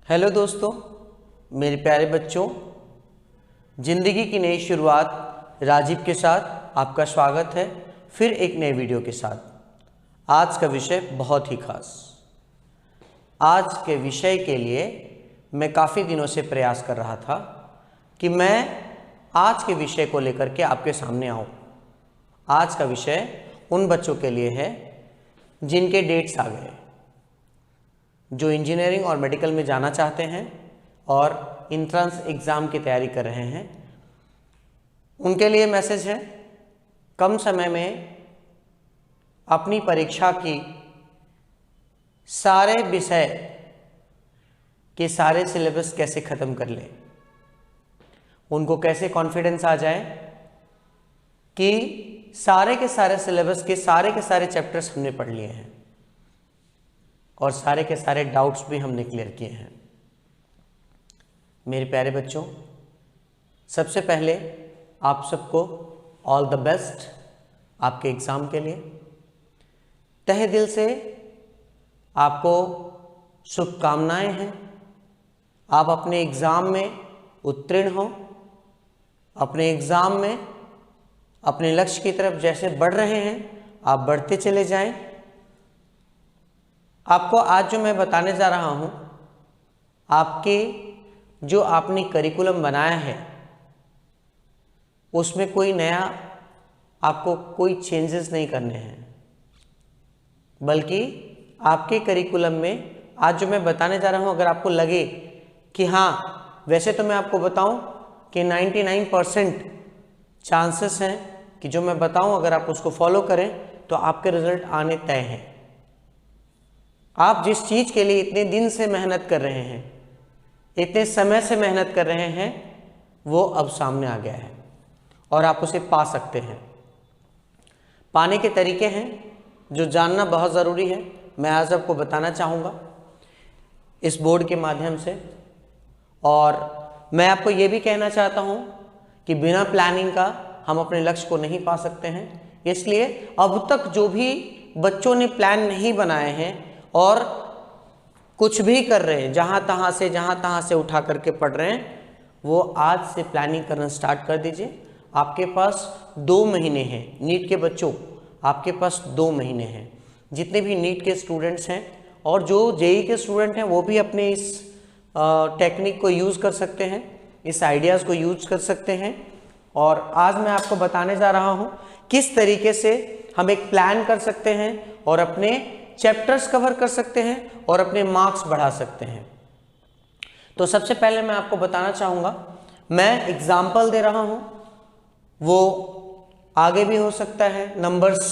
Hello दोस्तों, मेरे प्यारे बच्चों, ज़िंदगी की नई शुरुआत राजीव के साथ आपका स्वागत है फिर एक नए वीडियो के साथ। आज का विषय बहुत ही खास। आज के विषय के लिए मैं काफ़ी दिनों से प्रयास कर रहा था कि मैं आज के विषय को लेकर के आपके सामने आऊँ। आज का विषय उन बच्चों के लिए है जिनके डेट्स आ गए, जो इंजीनियरिंग और मेडिकल में जाना चाहते हैं और इंट्रेंस एग्ज़ाम की तैयारी कर रहे हैं। उनके लिए मैसेज है, कम समय में अपनी परीक्षा की सारे विषय के सारे सिलेबस कैसे ख़त्म कर लें, उनको कैसे कॉन्फिडेंस आ जाए कि सारे के सारे सिलेबस के सारे चैप्टर्स हमने पढ़ लिए हैं और सारे के सारे डाउट्स भी हमने क्लियर किए हैं। मेरे प्यारे बच्चों, सबसे पहले आप सबको ऑल द बेस्ट आपके एग्ज़ाम के लिए। तहे दिल से आपको शुभकामनाएं हैं। आप अपने एग्ज़ाम में उत्तीर्ण हों, अपने एग्ज़ाम में अपने लक्ष्य की तरफ जैसे बढ़ रहे हैं आप बढ़ते चले जाएं। आपको आज जो मैं बताने जा रहा हूँ, आपके जो आपने करिकुलम बनाया है उसमें कोई नया आपको कोई चेंजेस नहीं करने हैं, बल्कि आपके करिकुलम में आज जो मैं बताने जा रहा हूँ, अगर आपको लगे कि हाँ, वैसे तो मैं आपको बताऊँ कि 99% चांसेस हैं कि जो मैं बताऊँ अगर आप उसको फॉलो करें तो आपके रिजल्ट आने तय हैं। आप जिस चीज़ के लिए इतने दिन से मेहनत कर रहे हैं, इतने समय से मेहनत कर रहे हैं, वो अब सामने आ गया है और आप उसे पा सकते हैं। पाने के तरीके हैं जो जानना बहुत ज़रूरी है, मैं आज आपको बताना चाहूँगा इस बोर्ड के माध्यम से। और मैं आपको ये भी कहना चाहता हूँ कि बिना प्लानिंग का हम अपने लक्ष्य को नहीं पा सकते हैं। इसलिए अब तक जो भी बच्चों ने प्लान नहीं बनाए हैं और कुछ भी कर रहे हैं, जहाँ तहाँ से उठा करके पढ़ रहे हैं, वो आज से प्लानिंग करना स्टार्ट कर दीजिए। आपके पास 2 महीने हैं। नीट के बच्चों, आपके पास 2 महीने हैं। जितने भी नीट के स्टूडेंट्स हैं और जो जेई के स्टूडेंट हैं, वो भी अपने इस टेक्निक को यूज़ कर सकते हैं, इस आइडियाज़ को यूज कर सकते हैं। और आज मैं आपको बताने जा रहा हूँ किस तरीके से हम एक प्लान कर सकते हैं और अपने चैप्टर्स कवर कर सकते हैं और अपने मार्क्स बढ़ा सकते हैं। तो सबसे पहले मैं आपको बताना चाहूँगा, मैं एग्जाम्पल दे रहा हूँ, वो आगे भी हो सकता है, नंबर्स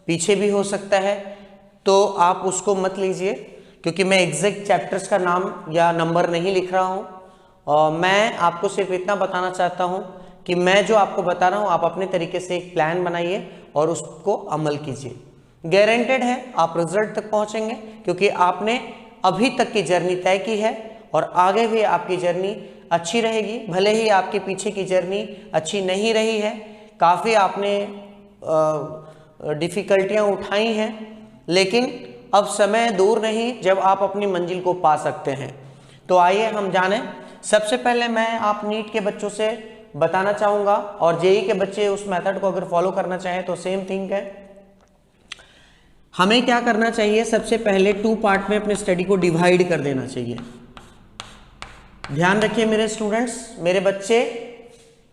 पीछे भी हो सकता है, तो आप उसको मत लीजिए क्योंकि मैं एग्जैक्ट चैप्टर्स का नाम या नंबर नहीं लिख रहा हूँ। और मैं आपको सिर्फ इतना बताना चाहता हूँ कि मैं जो आपको बता रहा हूँ, आप अपने तरीके से एक प्लान बनाइए और उसको अमल कीजिए। गारंटेड है आप रिजल्ट तक पहुंचेंगे क्योंकि आपने अभी तक की जर्नी तय की है और आगे भी आपकी जर्नी अच्छी रहेगी। भले ही आपके पीछे की जर्नी अच्छी नहीं रही है, काफ़ी आपने डिफ़िकल्टियाँ उठाई हैं, लेकिन अब समय दूर नहीं जब आप अपनी मंजिल को पा सकते हैं। तो आइए हम जानें। सबसे पहले मैं आप नीट के बच्चों से बताना चाहूँगा और जेई के बच्चे उस मेथड को अगर फॉलो करना चाहें तो सेम थिंग है। हमें क्या करना चाहिए, सबसे पहले 2 पार्ट में अपने स्टडी को डिवाइड कर देना चाहिए। ध्यान रखिए मेरे स्टूडेंट्स, मेरे बच्चे,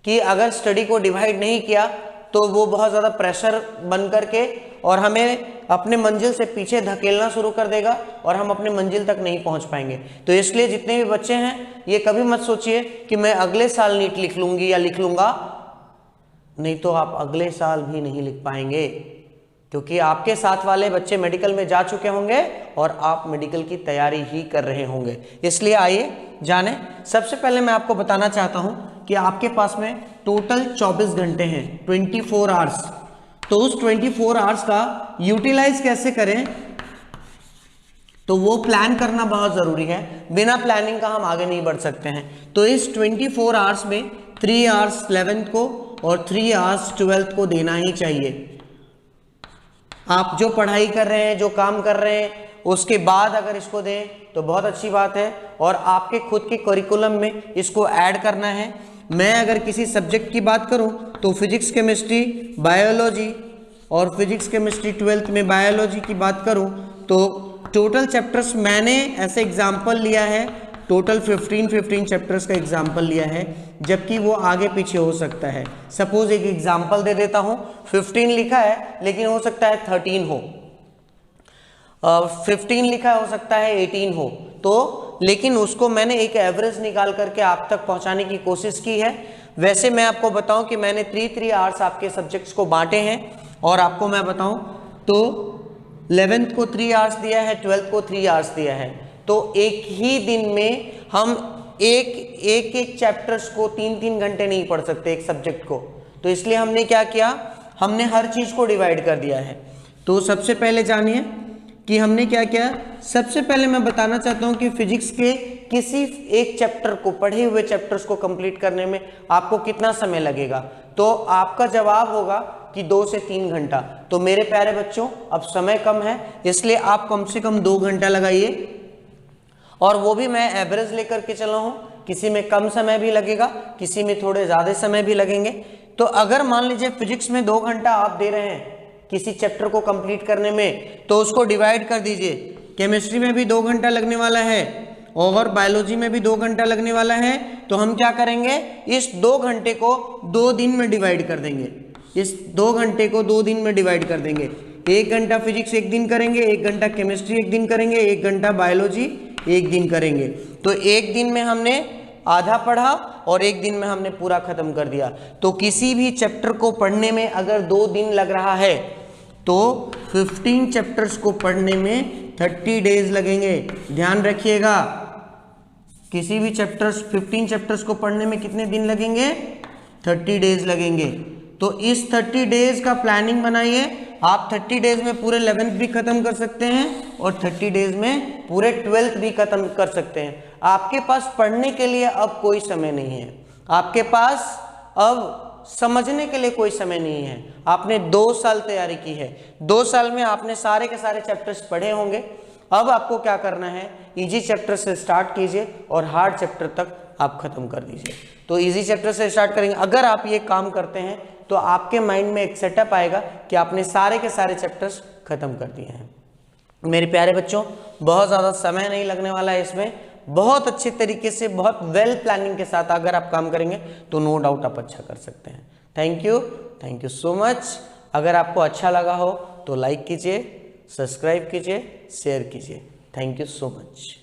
कि अगर स्टडी को डिवाइड नहीं किया तो वो बहुत ज़्यादा प्रेशर बन करके और हमें अपने मंजिल से पीछे धकेलना शुरू कर देगा और हम अपने मंजिल तक नहीं पहुंच पाएंगे। तो इसलिए जितने भी बच्चे हैं, ये कभी मत सोचिए कि मैं अगले साल नीट लिख लूँगी या लिख लूँगा, नहीं तो आप अगले साल भी नहीं लिख पाएंगे क्योंकि आपके साथ वाले बच्चे मेडिकल में जा चुके होंगे और आप मेडिकल की तैयारी ही कर रहे होंगे। इसलिए आइए जाने। सबसे पहले मैं आपको बताना चाहता हूं कि आपके पास में टोटल 24 घंटे हैं, 24 आवर्स। तो उस 24 आवर्स का यूटिलाइज कैसे करें, तो वो प्लान करना बहुत ज़रूरी है। बिना प्लानिंग का हम आगे नहीं बढ़ सकते हैं। तो इस 24 आवर्स में 3 आवर्स 11th को और 3 आवर्स 12th को देना ही चाहिए। आप जो पढ़ाई कर रहे हैं, जो काम कर रहे हैं, उसके बाद अगर इसको दें तो बहुत अच्छी बात है, और आपके खुद के करिकुलम में इसको ऐड करना है। मैं अगर किसी सब्जेक्ट की बात करूं तो फिजिक्स केमिस्ट्री बायोलॉजी, और फिजिक्स केमिस्ट्री 12th में बायोलॉजी की बात करूं तो टोटल चैप्टर्स मैंने ऐसे एग्जाम्पल लिया है, टोटल 15 चैप्टर्स का एग्जाम्पल लिया है, जबकि वो आगे पीछे हो सकता है। सपोज एक एग्जाम्पल दे देता हूं, 15 लिखा है लेकिन हो सकता है 13 हो, 15 लिखा हो सकता है 18 हो, तो लेकिन उसको मैंने एक एवरेज निकाल करके आप तक पहुंचाने की कोशिश की है। वैसे मैं आपको बताऊं कि मैंने 3 आवर्स आपके सब्जेक्ट्स को बांटे हैं, और आपको मैं बताऊं तो 11th को 3 आवर्स दिया है, 12th को 3 आवर्स दिया है, तो एक ही दिन में हम एक चैप्टर्स को 3 घंटे नहीं पढ़ सकते एक सब्जेक्ट को। तो इसलिए हमने क्या किया, हमने हर चीज को डिवाइड कर दिया है। तो सबसे पहले जानिए कि हमने क्या किया। सबसे पहले मैं बताना चाहता हूं कि फिजिक्स के किसी एक चैप्टर को, पढ़े हुए चैप्टर्स को कंप्लीट करने में आपको कितना समय लगेगा, तो आपका जवाब होगा कि 2 से 3 घंटा। तो मेरे प्यारे बच्चों, अब समय कम है, इसलिए आप कम से कम 2 घंटा लगाइए, और वो भी मैं एवरेज लेकर के चला हूं। किसी में कम समय भी लगेगा, किसी में थोड़े ज्यादा समय भी लगेंगे। तो अगर मान लीजिए फिजिक्स में 2 घंटा आप दे रहे हैं किसी चैप्टर को कंप्लीट करने में, तो उसको डिवाइड कर दीजिए। केमिस्ट्री में भी 2 घंटा लगने वाला है, और बायोलॉजी में भी 2 घंटा लगने वाला है। तो हम क्या करेंगे, इस 2 घंटे को 2 दिन में डिवाइड कर देंगे। इस 2 घंटे को 2 दिन में डिवाइड कर देंगे। 1 घंटा फिजिक्स एक दिन करेंगे, 1 घंटा केमिस्ट्री एक दिन करेंगे, 1 घंटा बायोलॉजी एक दिन करेंगे। तो एक दिन में हमने आधा पढ़ा और एक दिन में हमने पूरा खत्म कर दिया। तो किसी भी चैप्टर को पढ़ने में अगर 2 दिन लग रहा है तो 15 चैप्टर्स को पढ़ने में 30 डेज लगेंगे। ध्यान रखिएगा, किसी भी 15 चैप्टर्स को पढ़ने में कितने दिन लगेंगे, 30 डेज लगेंगे। तो इस 30 डेज का प्लानिंग बनाइए। आप 30 डेज में पूरे 11th भी खत्म कर सकते हैं, और 30 डेज में पूरे 12th भी खत्म कर सकते हैं। आपके पास पढ़ने के लिए अब कोई समय नहीं है, आपके पास अब समझने के लिए कोई समय नहीं है। आपने 2 साल तैयारी की है, 2 साल में आपने सारे के सारे चैप्टर्स पढ़े होंगे। अब आपको क्या करना है, इजी चैप्टर से स्टार्ट कीजिए और हार्ड चैप्टर तक आप खत्म कर दीजिए। तो इजी चैप्टर से स्टार्ट करेंगे। अगर आप ये काम करते हैं तो आपके माइंड में एक सेटअप आएगा कि आपने सारे के सारे चैप्टर्स खत्म कर दिए हैं। मेरे प्यारे बच्चों, बहुत ज़्यादा समय नहीं लगने वाला है इसमें। बहुत अच्छे तरीके से, बहुत वेल प्लानिंग के साथ अगर आप काम करेंगे तो नो डाउट आप अच्छा कर सकते हैं। Thank you so much. अगर आपको अच्छा लगा हो तो लाइक कीजिए, सब्सक्राइब कीजिए, शेयर कीजिए। Thank you so much.